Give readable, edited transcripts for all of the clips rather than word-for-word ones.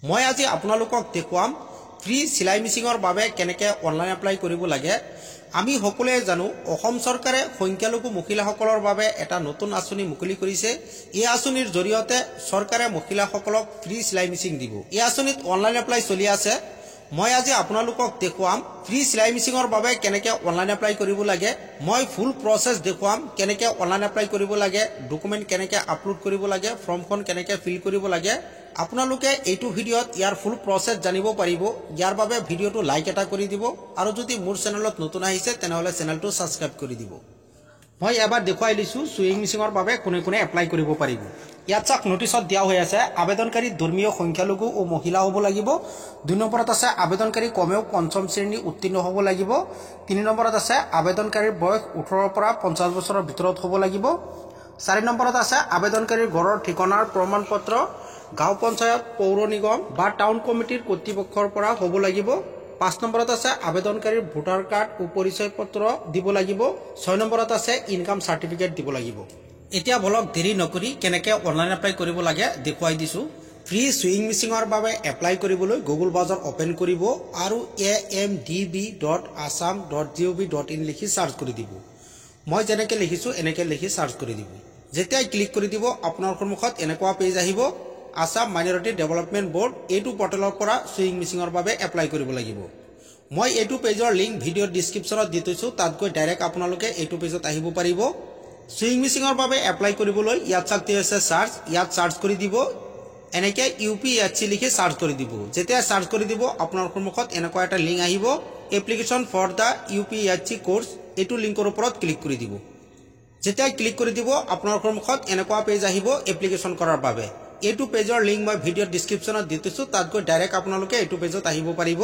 মই আজি আপোনালোকক দেখুৱাম ফ্ৰী সিলাই মেচিনৰ বাবে কেনেকৈ অনলাইন এপ্লাই কৰিব লাগে। আমি সকলোৱে জানো অসম চৰকাৰে সংখ্যালঘু মহিলাসকলৰ বাবে এটা নতুন আঁচনি মুকলি কৰিছে। এই আঁচনিৰ জৰিয়তে চৰকাৰে মহিলাসকলক ফ্ৰী সিলাই মেচিন দিব। এই আঁচনিত অনলাইন এপ্লাই চলি আছে। মই আজি আপোনালোকক দেখুৱাম ফ্ৰী সিলাই মেচিনৰ বাবে কেনেকৈ অনলাইন এপ্লাই কৰিব লাগে। মই ফুল প্ৰচেছ দেখুৱাম কেনেকৈ অনলাইন এপ্লাই কৰিব লাগে, ডকুমেণ্ট কেনেকৈ আপলোড কৰিব লাগে, ফৰ্মখন কেনেকৈ ফিল কৰিব লাগে। আপোনালোকে এইটো ভিডিঅ'ত ইয়াৰ ফুল প্ৰচেছ জানিব পাৰিব। ইয়াৰ বাবে ভিডিঅ'টো লাইক এটা কৰি দিব আৰু যদি মোৰ চেনেলত নতুন আহিছে তেনেহ'লে চেনেলটো ছাবস্ক্ৰাইব কৰি দিব। মই এবাৰ দেখুৱাই দিছোঁ সুইং মেচিনৰ বাবে কোনে কোনে এপ্লাই কৰিব পাৰিব। ইয়াত চাওক নোটিছত দিয়া হৈ আছে আবেদনকাৰী ধৰ্মীয় সংখ্যালঘু ও মহিলা হ'ব লাগিব। 2 নম্বৰত আছে আবেদনকাৰী কমেও 5ম শ্ৰেণী উত্তীৰ্ণ হ'ব লাগিব। 3 নম্বৰত আছে আবেদনকাৰীৰ বয়স 18ৰ পৰা 50 বছৰৰ ভিতৰত হ'ব লাগিব। 4 নম্বৰত আছে আবেদনকাৰীৰ ঘৰৰ ঠিকনাৰ প্ৰমাণপত্ৰ গাঁও পঞ্চায়ত, পৌৰ নিগম বা টাউন কমিটিৰ কৰ্তৃপক্ষৰ পৰা হ'ব লাগিব। 5 নম্বৰত আছে আবেদনকাৰীৰ ভোটাৰ কাৰ্ড ও পৰিচয় পত্ৰ দিব লাগিব। 6 নম্বৰত আছে ইনকাম চাৰ্টিফিকেট দিব লাগিব। এতিয়া বলক দেৰি নকৰি কেনেকৈ অনলাইন এপ্লাই কৰিব লাগে দেখুৱাই দিছোঁ। ফ্ৰী সুইং মেচিনৰ বাবে এপ্লাই কৰিবলৈ গুগল ব্ৰাউজাৰ অপেন কৰিব আৰু amdb.assam.gov.in লিখি চাৰ্চ কৰি দিব। মই যেনেকৈ লিখিছোঁ এনেকৈ লিখি চাৰ্চ কৰি দিব। যেতিয়াই ক্লিক কৰি দিব আপোনাৰ সন্মুখত এনেকুৱা পেজ আহিব। আসাম মাইনৰিটি ডেভেলপমেণ্ট বৰ্ড এইটো পৰ্টেলৰ পৰা সুইং মেচিনৰ বাবে এপ্লাই কৰিব লাগিব। মই এইটো পেজৰ লিংক ভিডিঅ'ৰ ডিছক্ৰিপশ্যনত দি থৈছোঁ, তাত গৈ ডাইৰেক্ট আপোনালোকে এইটো পেজত আহিব পাৰিব। সুইং মেচিনৰ বাবে এপ্লাই কৰিবলৈ ইয়াত চাওক আছে চাৰ্চ, ইয়াত চাৰ্চ কৰি দিব। এনেকৈ UPHC লিখি চাৰ্চ কৰি দিব। যেতিয়া চাৰ্চ কৰি দিব আপোনাৰ সন্মুখত এনেকুৱা এটা লিংক আহিব, application for the UPHC course, এইটো লিংকৰ ওপৰত ক্লিক কৰি দিব। যেতিয়া ক্লিক কৰি দিব আপোনাৰ সন্মুখত এনেকুৱা পেজ আহিব এপ্লিকেশ্যন কৰাৰ বাবে। এইটো পেজৰ লিংক মই ভিডিঅ'ৰ ডিছক্ৰিপশ্যনত দি থৈছোঁ, তাত গৈ ডাইৰেক্ট আপোনালোকে এইটো পেজত আহিব পাৰিব।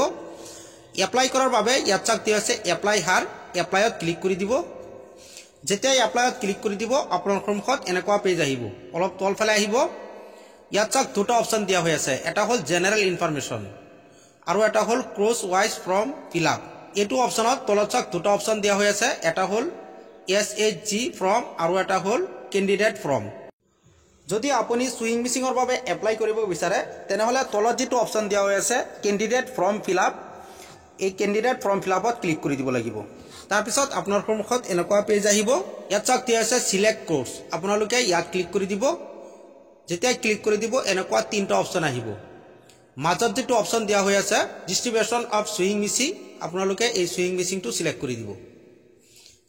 এপ্লাই কৰাৰ বাবে ইয়াত চাওক আছে এপ্লাই হাৰ, এপ্লাইত ক্লিক কৰি দিব। যেতিয়া এপ্লাইত ক্লিক কৰি দিব আপোনাৰ সন্মুখত এনেকুৱা পেজ আহিব। অলপ তলফালে আহিব, ইয়াত চাওক দুটা অপশ্যন দিয়া হৈ আছে। এটা হ'ল জেনেৰেল ইনফৰমেশ্যন আৰু এটা হ'ল cross wise form fill up. এইটো অপশ্যনত তলত চাওক দুটা অপশ্যন দিয়া হৈ আছে। এটা হ'ল SHG ফৰ্ম আৰু এটা হ'ল কেণ্ডিডেট ফৰ্ম। যদি আপুনি সুইং মেচিনৰ বাবে এপ্লাই কৰিব বিচাৰে তেনেহ'লে তলত যিটো অপশ্যন দিয়া হৈ আছে কেণ্ডিডেট ফৰ্ম ফিল আপ, এই কেণ্ডিডেট ফৰ্ম ফিল আপত ক্লিক কৰি দিব লাগিব। তাৰপিছত আপোনাৰ সন্মুখত এনেকুৱা পেজ আহিব। ইয়াত চাওক দিয়া আছে চিলেক্ট কোৰ্ছ, আপোনালোকে ইয়াত ক্লিক কৰি দিব। যেতিয়া ক্লিক কৰি দিব এনেকুৱা 3টা অপশ্যন আহিব। মাজত যিটো অপশ্যন দিয়া হৈ আছে ডিষ্ট্ৰিবিউশ্যন অফ সুইং মেচিন, আপোনালোকে এই সুইং মেচিনটো চিলেক্ট কৰি দিব।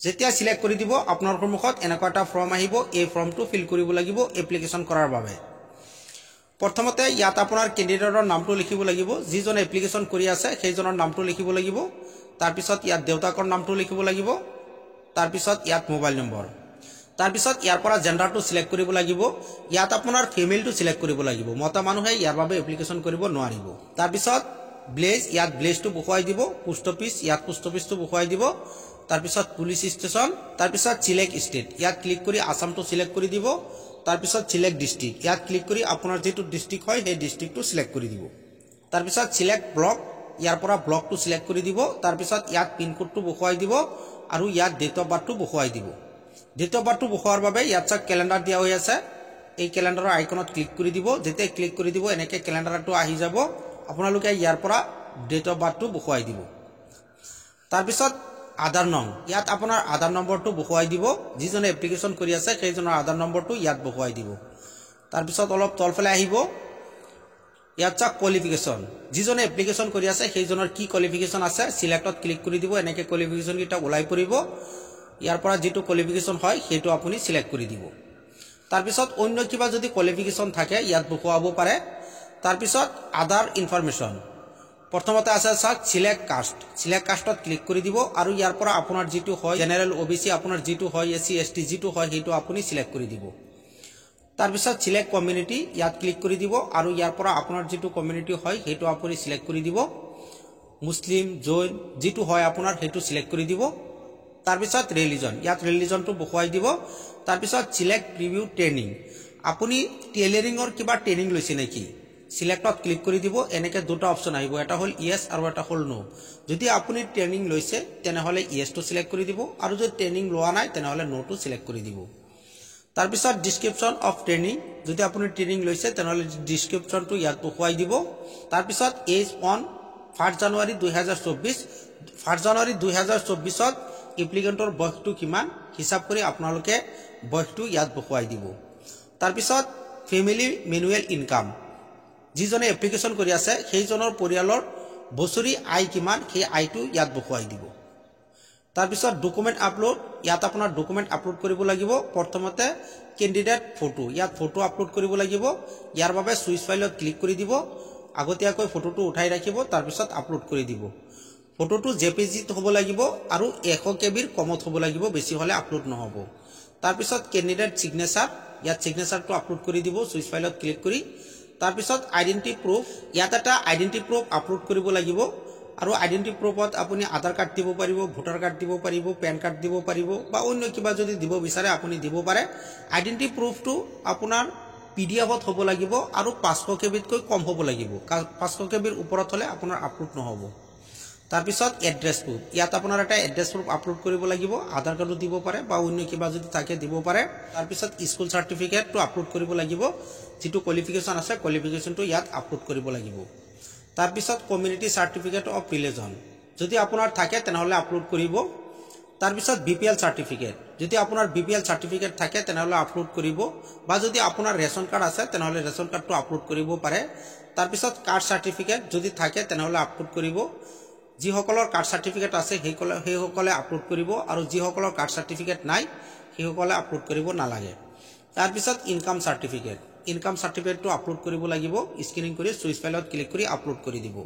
যেতিয়া চিলেক্ট কৰি দিব আপোনাৰ সন্মুখত এনেকুৱা এটা ফৰ্ম আহিব। এই ফৰ্মটো ফিল কৰিব লাগিব এপ্লিকেশ্যন কৰাৰ বাবে। প্ৰথমতে ইয়াত আপোনাৰ কেণ্ডিডেটৰ নামটো লিখিব লাগিব, যিজনে এপ্লিকেশ্যন কৰি আছে সেইজনৰ নামটো লিখিব লাগিব। তাৰপিছত ইয়াত দেউতাকৰ নামটো লিখিব লাগিব। তাৰপিছত ইয়াত মোবাইল নম্বৰ। তাৰপিছত ইয়াৰ পৰা জেণ্ডাৰটো চিলেক্ট কৰিব লাগিব। ইয়াত আপোনাৰ ফিমেলটো চিলেক্ট কৰিব লাগিব, মতা মানুহে ইয়াৰ বাবে এপ্লিকেশ্যন কৰিব নোৱাৰিব। তাৰপিছত ব্লেজ, ইয়াত ব্লেজটো বহুৱাই দিব। পোষ্ট অফিচ, ইয়াত পোষ্ট অফিচটো বহুৱাই দিব। তাৰপিছত পুলিচ ষ্টেচন, তাৰপিছত চিলেক্ট ষ্টেট, ইয়াত ক্লিক কৰি আসামটো চিলেক্ট কৰি দিব। তাৰপিছত চিলেক্ট ডিষ্ট্ৰিক্ট, ইয়াত ক্লিক কৰি আপোনাৰ যিটো ডিষ্ট্ৰিক্ট হয় সেই ডিষ্ট্ৰিক্টটো চিলেক্ট কৰি দিব। তাৰপিছত চিলেক্ট ব্লক, ইয়াৰ পৰা ব্লকটো চিলেক্ট কৰি দিব। তাৰপিছত ইয়াত পিনক'ডটো বহুৱাই দিব আৰু ইয়াত ডেট অফ বাৰ্থটো বহুৱাই দিব। ডেট অফ বাৰ্থটো বহুৱাৰ বাবে ইয়াত চাওক কেলেণ্ডাৰ দিয়া হৈ আছে, এই কেলেণ্ডাৰৰ আইকনত ক্লিক কৰি দিব। যেতিয়া ক্লিক কৰি দিব এনেকৈ কেলেণ্ডাৰটো আহি যাব। আপোনালোকে ইয়াৰ পৰা ডেট অফ বাৰ্থটো বহুৱাই দিব। তাৰপিছত আধাৰ নং, ইয়াত আপোনাৰ আধাৰ নম্বৰটো বহুৱাই দিব। যিজনে এপ্লিকেশ্যন কৰি আছে সেইজনৰ আধাৰ নম্বৰটো ইয়াত বহুৱাই দিব। তাৰপিছত অলপ তলফালে আহিব, ইয়াত চাওক কোৱালিফিকেশ্যন, যিজনে এপ্লিকেশ্যন কৰি আছে সেইজনৰ কি কোৱালিফিকেশ্যন আছে চিলেক্টত ক্লিক কৰি দিব। এনেকৈ কোৱালিফিকেশ্যনকেইটা ওলাই পৰিব। ইয়াৰ পৰা যিটো কোৱালিফিকেশ্যন হয় সেইটো আপুনি চিলেক্ট কৰি দিব। তাৰপিছত অন্য কিবা যদি কোৱালিফিকেশ্যন থাকে ইয়াত বহুৱাব পাৰে। তাৰপিছত আদাৰ ইনফৰমেশ্যন, প্ৰথমতে আছে চাওক চিলেক্ট কাষ্ট, চিলেক্ট কাষ্টত ক্লিক কৰি দিব আৰু ইয়াৰ পৰা আপোনাৰ যিটো হয় জেনেৰেল OBC, আপোনাৰ যিটো হয় SC ST যিটো হয় সেইটো আপুনি চিলেক্ট কৰি দিব। তাৰপিছত চিলেক্ট কমিউনিটি, ইয়াত ক্লিক কৰি দিব আৰু ইয়াৰ পৰা আপোনাৰ যিটো কমিউনিটি হয় সেইটো আপুনি চিলেক্ট কৰি দিব। মুছলিম, জৈন যিটো হয় আপোনাৰ সেইটো চিলেক্ট কৰি দিব। তাৰপিছত ৰিলিজন, ইয়াত ৰিলিজনটো বহুৱাই দিব। তাৰপিছত চিলেক্ট প্ৰিভিউ ট্ৰেইনিং, আপুনি টেইলাৰিঙৰ কিবা ট্ৰেইনিং লৈছে নেকি, সিলেক্টত ক্লিক কৰি দিব। এনেকৈ দুটা অপশ্যন আহিব, এটা হ'ল ইয়েছ আৰু এটা হ'ল নো। যদি আপুনি ট্ৰেইনিং লৈছে তেনেহ'লে ইয়েছটো সিলেক্ট কৰি দিব আৰু যদি ট্ৰেইনিং লোৱা নাই তেনেহ'লে নোটো সিলেক্ট কৰি দিব। তাৰপিছত ডিসক্ৰিপশন অফ ট্ৰেইনিং যদি আপুনি ট্ৰেইনিং লৈছে তেনেহলে ডিসক্ৰিপশনটো ইয়াত দেখুৱাই দিব তাৰপিছত এজ অন 1 জানুৱাৰী 2024 1 জানুৱাৰী 2024ত এপ্লিকেন্টৰ বয়সটো কিমান হিসাব কৰি আপোনালোকে বয়সটো ইয়াত দেখুৱাই দিব তাৰপিছত ফ্যামিলি ম্যানুৱেল ইনকাম যিজনে এপ্লিকেশন কৰি আছে সেইজনৰ পৰিয়ালৰ বছৰি আয় কিমান সেই আয়টো ইয়াত দেখুৱাই দিব তাৰপিছত ডকুমেন্ট আপলোড ইয়াত আপোনাৰ ডকুমেন্ট আপলোড কৰিব লাগিব প্ৰথমতে ক্যান্ডিডেট ফটো ইয়াত ফটো আপলোড কৰিব লাগিব ইয়াৰ বাবে সুইচ ফাইলত ক্লিক কৰি দিব আগতীয়াকৈ ফটোটো উঠাই ৰাখিব তাৰপিছত আপলোড কৰি দিব ফটোটো জেপিজি হ'ব লাগিব আৰু 100 কেবিৰ কমত হ'ব লাগিব বেছি হলে আপলোড নহব তাৰপিছত ক্যান্ডিডেট সিগনেচাৰ ইয়াত সিগনেচাৰটো আপলোড কৰি দিব সুইচ ফাইলত ক্লিক কৰি তাৰপিছত আইডেন্টিটি প্ৰুফ ইয়াত এটা আইডেন্টিটি প্ৰুফ আপলোড কৰিব লাগিব আৰু আইডেন্টিটি প্ৰুফত আপুনি আধাৰ কাৰ্ড দিব পাৰিব ভোটাৰ কাৰ্ড দিব পাৰিব পেন কাৰ্ড দিব পাৰিব বা অন্য কিবা যদি দিব বিচাৰে আপুনি দিব পাৰে আইডেন্টিটি প্ৰুফটো আপোনাৰ পিডিএফত হ'ব লাগিব আৰু 500 কেবিতকৈ কম হ'ব লাগিব 500 কেবিৰ ওপৰত হলে আপোনাৰ আপলোড নহব তাৰপিছত এড্ৰেছ প্ৰুফ ইয়াত আপোনাৰ এটা এড্ৰেছ প্ৰুফ আপলোড কৰিব লাগিব আধাৰ কাৰ্ডো দিব পাৰে বা অন্য কিবা যদি থাকে দিব পাৰে তাৰপিছত স্কুল সাৰ্টিফিকেটটো আপলোড কৰিব লাগিব যেটো কোৱালিফিকেশন আছে কোৱালিফিকেশনটো ইয়াত আপলোড কৰিব লাগিব তাৰপিছত কমিউনিটি সাৰ্টিফিকেট অফ ৰিলিজন যদি আপোনাৰ থাকে তেনেহলে আপলোড কৰিব তাৰপিছত বিপিএল সাৰ্টিফিকেট যদি আপোনাৰ বিপিএল সাৰ্টিফিকেট থাকে তেনেহলে আপলোড কৰিব বা যদি আপোনাৰ ৰেশন কাৰ্ড আছে তেনেহলে ৰেশন কাৰ্ডটো আপলোড কৰিব পাৰে তাৰপিছত কাৰ্ড সাৰ্টিফিকেট যদি থাকে তেনেহলে আপলোড কৰিব যিসকলৰ কাৰ্ড সাৰ্টিফিকেট আছে সেইসকলে আপলোড কৰিব আৰু যিসকলৰ কাৰ্ড সাৰ্টিফিকেট নাই সেইসকলে আপলোড কৰিব নালাগে তাৰপিছত ইনকাম সাৰ্টিফিকেট ইনকাম সাৰ্টিফিকেটটো আপলোড কৰিব লাগিব স্ক্ৰিনিং কৰি সুইচ ফাইলত ক্লিক কৰি আপলোড কৰি দিব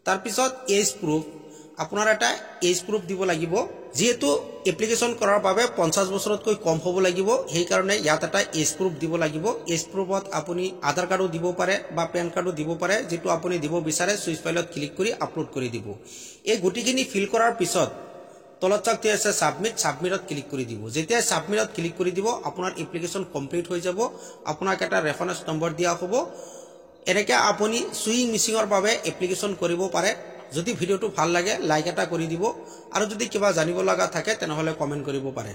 তাৰপিছত এজ প্ৰুফ আপোনাৰ এটা এজ প্ৰুফ দিব লাগিব যেহেতু এপ্লিকেশন কৰাৰ বাবে 50 বছৰতকৈ কম হ'ব লাগিব সেই কাৰণে ইয়াত এটা এজ প্ৰুফ দিব লাগিব এজ প্ৰুফত আপুনি আধাৰ কাৰ্ডো দিব পাৰে বা পেন কাৰ্ডো দিব পাৰে যেটো আপুনি দিব বিচাৰে সুইচ ফাইলত ক্লিক কৰি আপলোড কৰি দিব এই গুটিখিনি ফিল কৰাৰ পিছত তলত চাকতে আছে সাবমিটত ক্লিক কৰি দিব যেতিয়া সাবমিটত ক্লিক কৰি দিব আপোনাৰ এপ্লিকেশন কমপ্লিট হৈ যাব আপোনাক এটা ৰেফাৰেন্স নম্বৰ দিয়া হ'ব এনেকে আপুনি সুইং মিচিংৰ বাবে এপ্লিকেশন কৰিব পাৰে যদি ভিডিওটো ভাল লাগে লাইক এটা কৰি দিব আৰু যদি কিবা জানিব লগা থাকে তেনেহলে কমেন্ট কৰিব পাৰে